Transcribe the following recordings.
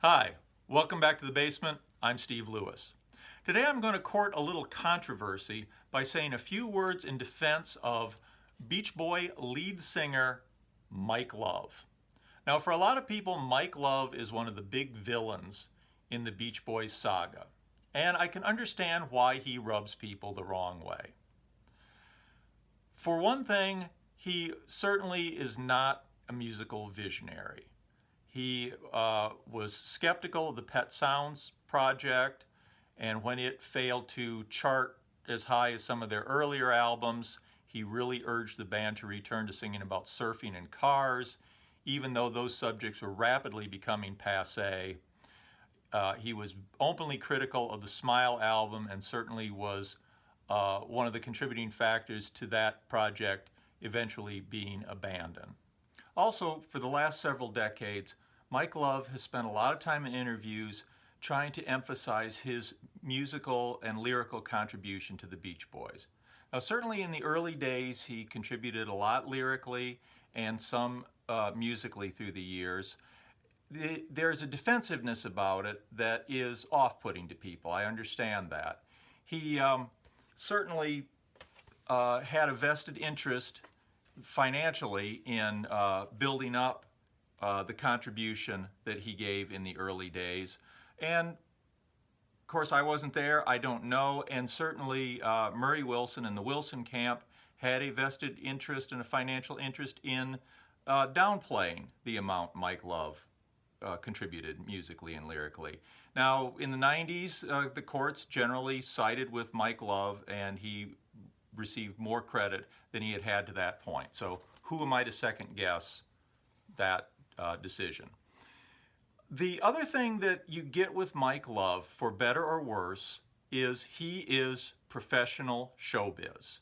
Hi, welcome back to the basement. I'm Steve Lewis. Today I'm going to court a little controversy by saying a few words in defense of Beach Boy lead singer Mike Love. Now, for a lot of people, Mike Love is one of the big villains in the Beach Boys saga, and I can understand why he rubs people the wrong way. For one thing, he certainly is not a musical visionary. He was skeptical of the Pet Sounds project, and when it failed to chart as high as some of their earlier albums, he really urged the band to return to singing about surfing and cars, even though those subjects were rapidly becoming passé. He was openly critical of the Smile album and certainly was one of the contributing factors to that project eventually being abandoned. Also, for the last several decades, Mike Love has spent a lot of time in interviews trying to emphasize his musical and lyrical contribution to the Beach Boys. Now, certainly in the early days, he contributed a lot lyrically and some musically through the years. There's a defensiveness about it that is off-putting to people. I understand that. He certainly had a vested interest financially in building up the contribution that he gave in the early days. And of course, I wasn't there, I don't know, and certainly Murray Wilson and the Wilson camp had a vested interest and a financial interest in downplaying the amount Mike Love contributed musically and lyrically. Now, in the 90s, the courts generally sided with Mike Love, and he received more credit than he had had to that point. So who am I to second guess that decision? The other thing that you get with Mike Love, for better or worse, is he is professional showbiz,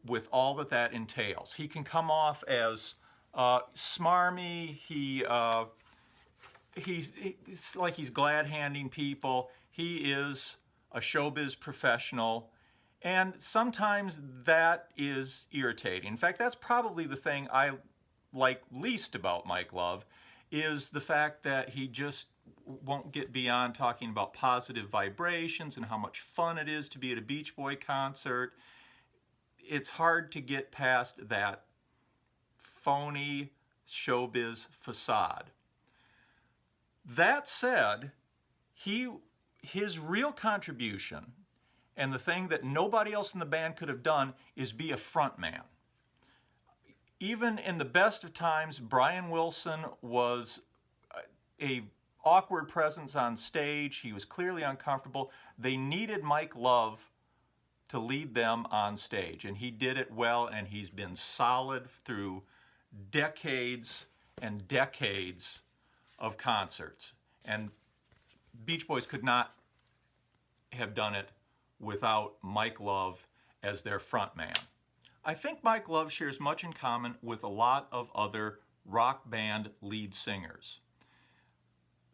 with all that that entails. He can come off as smarmy, it's like he's glad-handing people. He is a showbiz professional, and sometimes that is irritating. In fact, that's probably the thing I like least about Mike Love, is the fact that he just won't get beyond talking about positive vibrations and how much fun it is to be at a Beach Boy concert. It's hard to get past that phony showbiz facade. That said, his real contribution, and the thing that nobody else in the band could have done, is be a frontman. Even in the best of times, Brian Wilson was a awkward presence on stage. He was clearly uncomfortable. They needed Mike Love to lead them on stage, and he did it well, and he's been solid through decades and decades of concerts. And Beach Boys could not have done it without Mike Love as their frontman. I think Mike Love shares much in common with a lot of other rock band lead singers.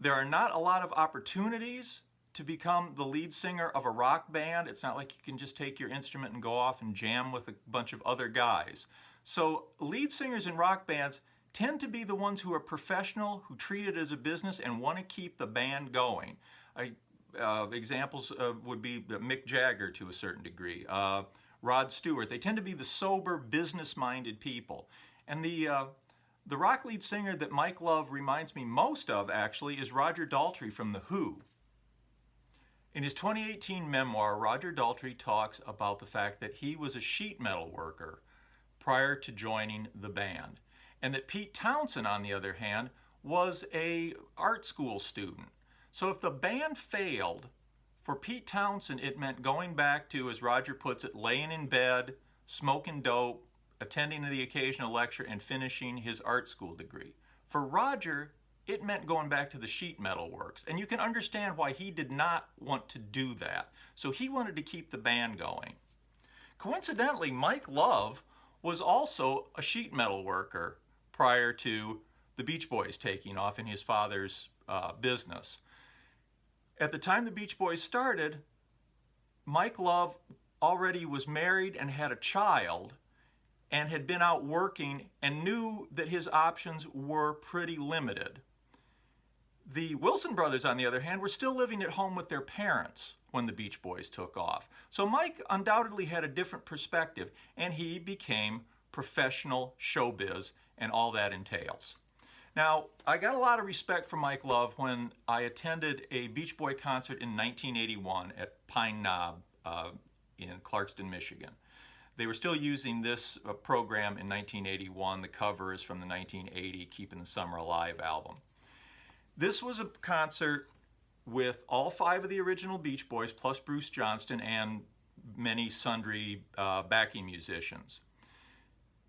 There are not a lot of opportunities to become the lead singer of a rock band. It's not like you can just take your instrument and go off and jam with a bunch of other guys. So lead singers in rock bands tend to be the ones who are professional, who treat it as a business and want to keep the band going. Examples would be Mick Jagger to a certain degree, Rod Stewart. They tend to be the sober, business-minded people. And the rock lead singer that Mike Love reminds me most of, actually, is Roger Daltrey from The Who. In his 2018 memoir, Roger Daltrey talks about the fact that he was a sheet metal worker prior to joining the band, and that Pete Townshend, on the other hand, was an art school student. So if the band failed, for Pete Townshend, it meant going back to, as Roger puts it, laying in bed, smoking dope, attending the occasional lecture, and finishing his art school degree. For Roger, it meant going back to the sheet metal works. And you can understand why he did not want to do that. So he wanted to keep the band going. Coincidentally, Mike Love was also a sheet metal worker prior to the Beach Boys taking off in his father's business. At the time the Beach Boys started, Mike Love already was married and had a child and had been out working and knew that his options were pretty limited. The Wilson brothers, on the other hand, were still living at home with their parents when the Beach Boys took off. So Mike undoubtedly had a different perspective, and he became professional showbiz and all that entails. Now, I got a lot of respect for Mike Love when I attended a Beach Boy concert in 1981 at Pine Knob in Clarkston, Michigan. They were still using this program in 1981. The cover is from the 1980 Keeping the Summer Alive album. This was a concert with all 5 of the original Beach Boys, plus Bruce Johnston and many sundry backing musicians.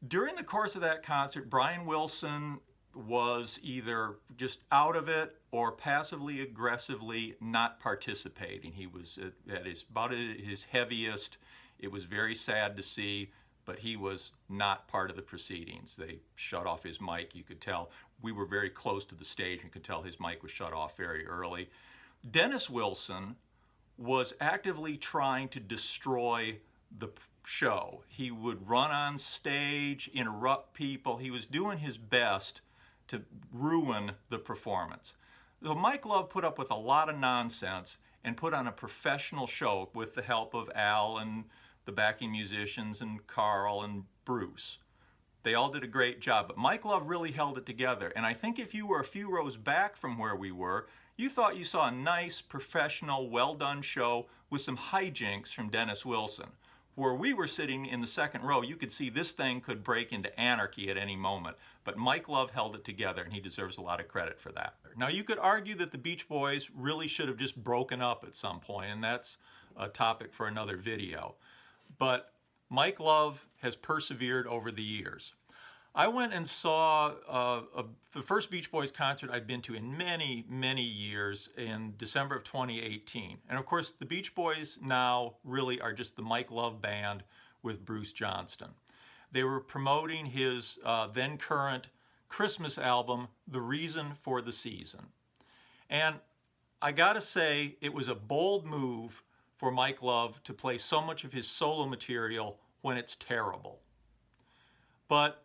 During the course of that concert, Brian Wilson was either just out of it or passively aggressively not participating. He was about his heaviest. It was very sad to see, but he was not part of the proceedings. They shut off his mic. You could tell. We were very close to the stage and could tell his mic was shut off very early. Dennis Wilson was actively trying to destroy the show. He would run on stage, interrupt people. He was doing his best to ruin the performance. So Mike Love put up with a lot of nonsense and put on a professional show with the help of Al and the backing musicians and Carl and Bruce. They all did a great job, but Mike Love really held it together. And I think if you were a few rows back from where we were, you thought you saw a nice, professional, well-done show with some hijinks from Dennis Wilson. Where we were sitting in the second row, you could see this thing could break into anarchy at any moment. But Mike Love held it together, and he deserves a lot of credit for that. Now, you could argue that the Beach Boys really should have just broken up at some point, and that's a topic for another video. But Mike Love has persevered over the years. I went and saw the first Beach Boys concert I'd been to in many, many years in December of 2018. And of course, the Beach Boys now really are just the Mike Love band with Bruce Johnston. They were promoting his then current Christmas album, The Reason for the Season. And I gotta say, it was a bold move for Mike Love to play so much of his solo material when it's terrible. But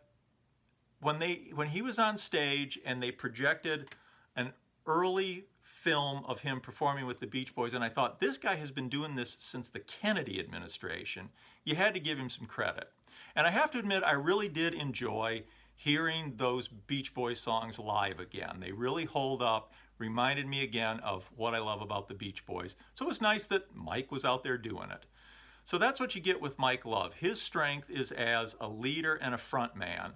when he was on stage and they projected an early film of him performing with the Beach Boys, and I thought, this guy has been doing this since the Kennedy administration, you had to give him some credit. And I have to admit, I really did enjoy hearing those Beach Boys songs live again. They really hold up, reminded me again of what I love about the Beach Boys. So it was nice that Mike was out there doing it. So that's what you get with Mike Love. His strength is as a leader and a front man.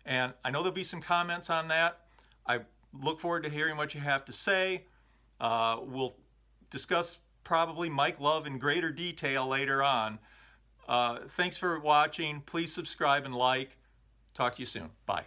And I know there'll be some comments on that. I look forward to hearing what you have to say. We'll discuss probably Mike Love in greater detail later on. Thanks for watching. Please subscribe and like. Talk to you soon. Bye.